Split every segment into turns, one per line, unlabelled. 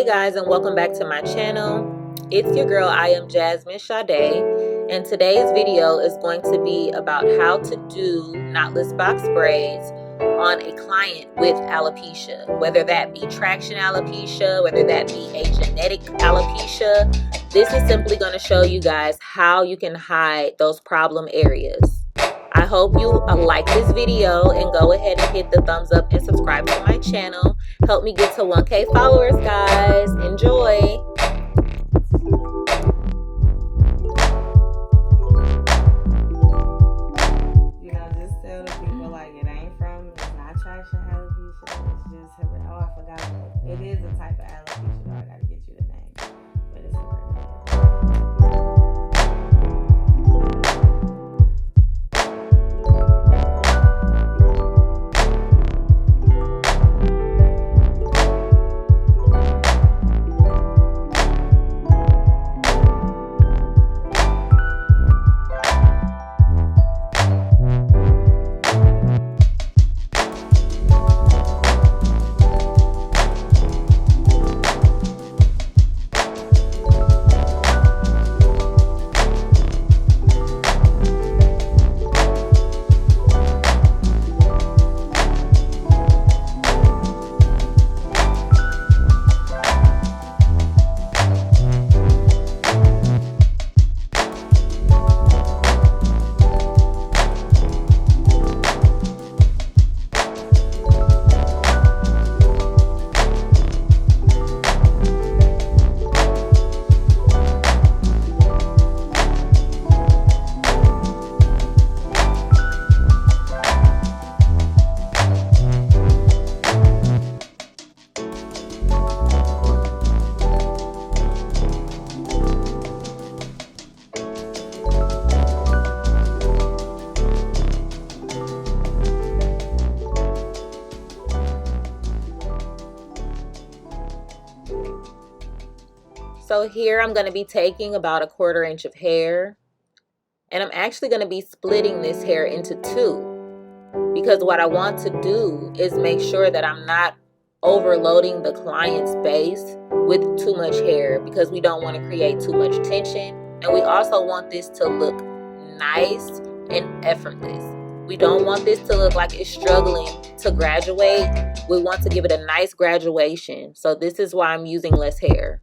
guys, and welcome back to my channel. It's your girl, I am Jasmine Sade, and today's video is going to be about how to do knotless box braids on a client with alopecia, whether that be traction alopecia, whether that be a genetic alopecia. This is simply going to show you guys how you can hide those problem areas. I hope you like this video and go ahead and hit the thumbs up and subscribe to my channel. Help me get to 1K followers, guys. Enjoy.
You know, just tell the people like it ain't from, it's not traction alopecia, it's just her. Oh, I forgot. It is a type of alopecia, though. I gotta get you the name. But it's
So here I'm going to be taking about a 1/4 inch of hair, and I'm actually going to be splitting this hair into two, because what I want to do is make sure that I'm not overloading the client's base with too much hair, because we don't want to create too much tension, and we also want this to look nice and effortless. We don't want this to look like it's struggling to graduate. We want to give it a nice graduation. So this is why I'm using less hair.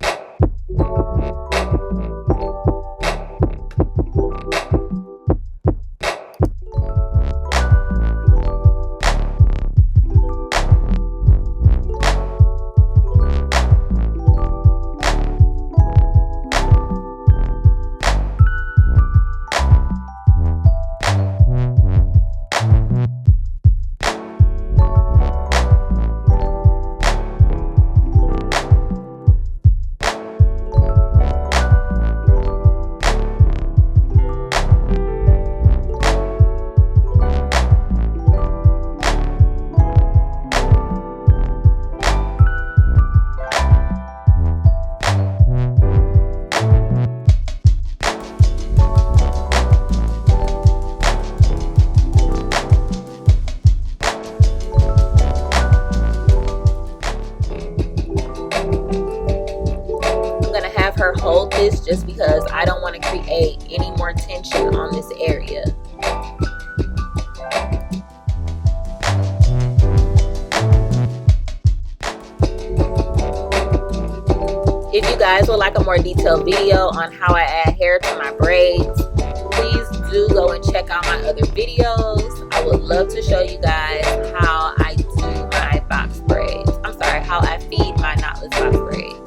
Her hold this just because I don't want to create any more tension on this area. If you guys would like a more detailed video on how I add hair to my braids, please do go and check out my other videos. I would love to show you guys how I do my box braids. I'm sorry, how I feed my knotless box braids.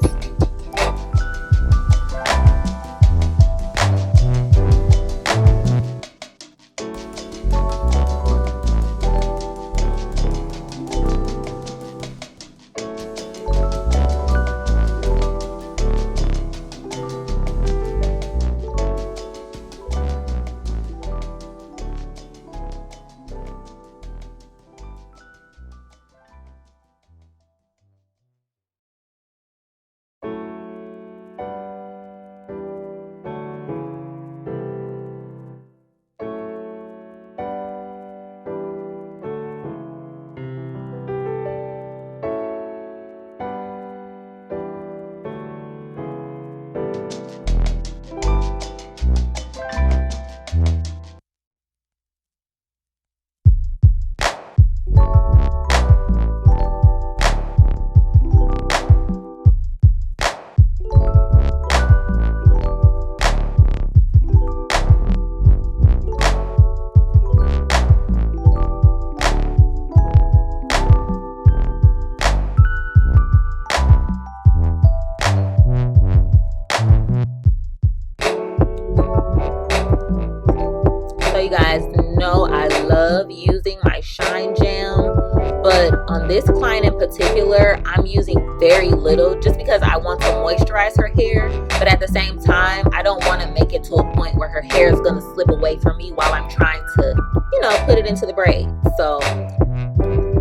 you guys know I love using my Shine Jam, but on this client in particular, I'm using very little just because I want to moisturize her hair, but at the same time, I don't want to make it to a point where her hair is going to slip away from me while I'm trying to, you know, put it into the braid. So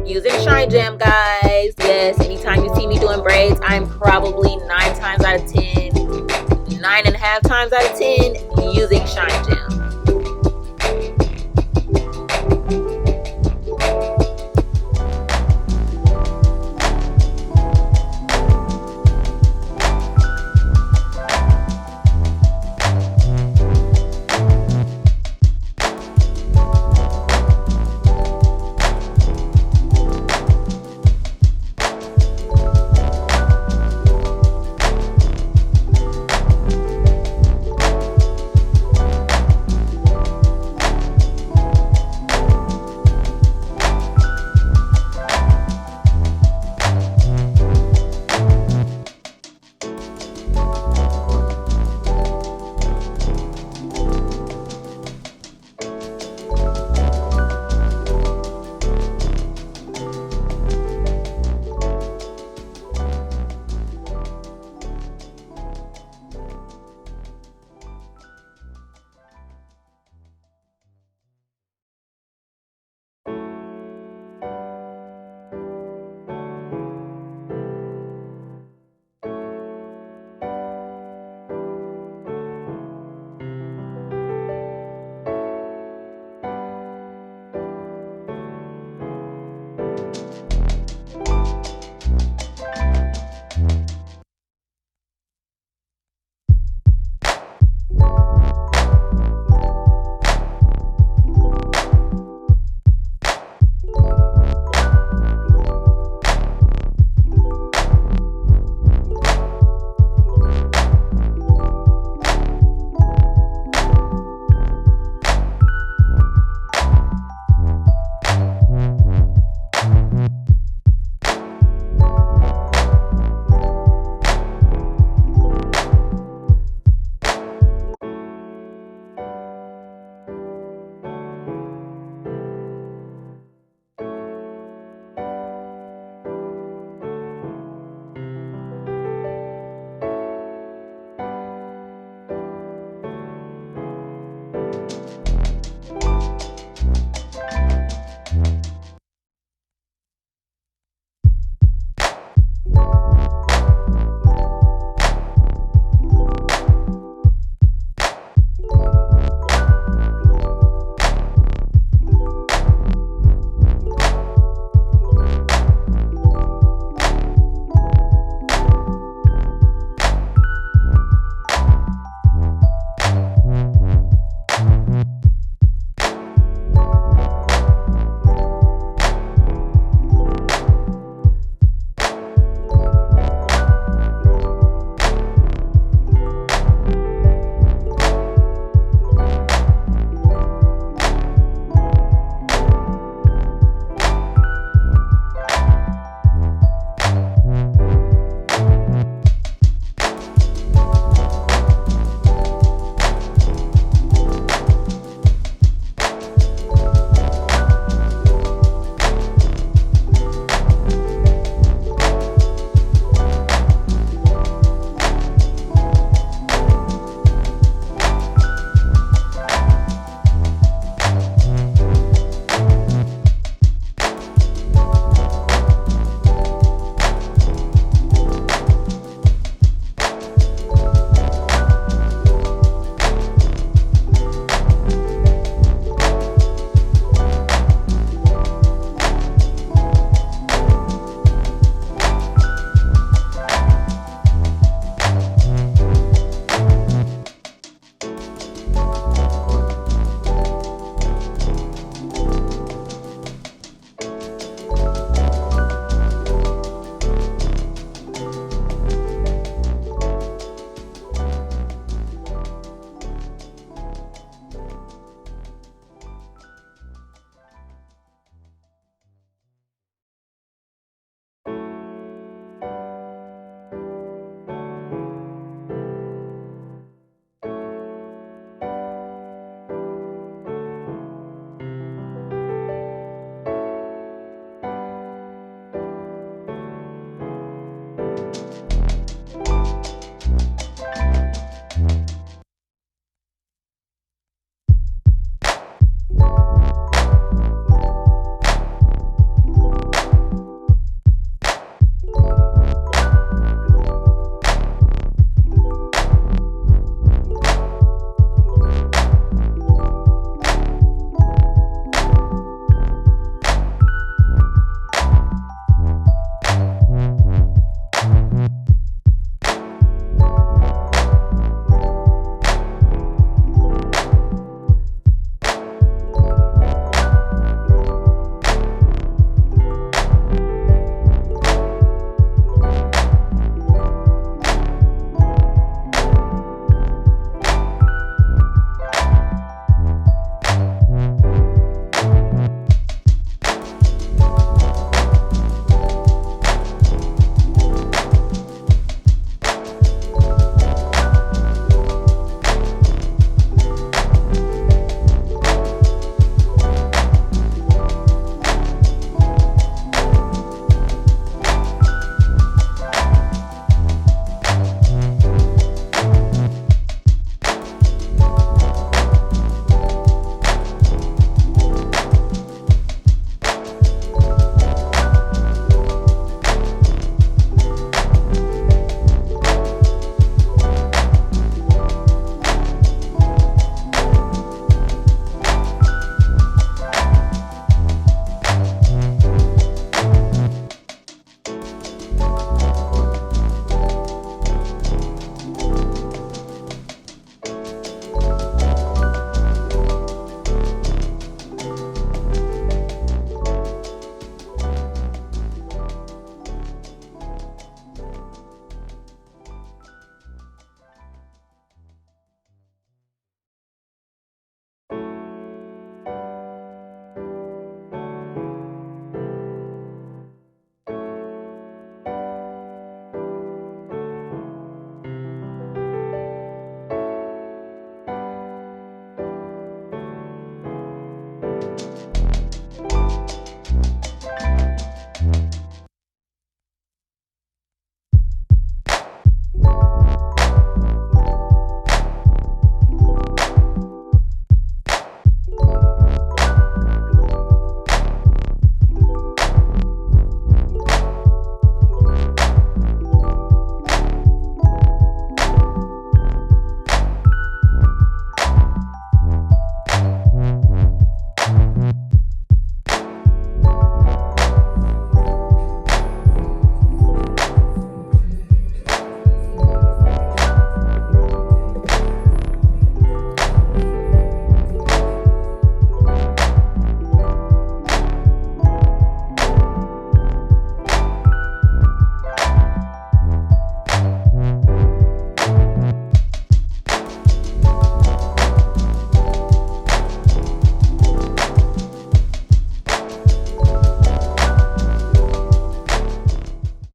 using Shine Jam, guys. Yes, anytime you see me doing braids, I'm probably 9 times out of 10, 9.5 times out of 10 using Shine Jam.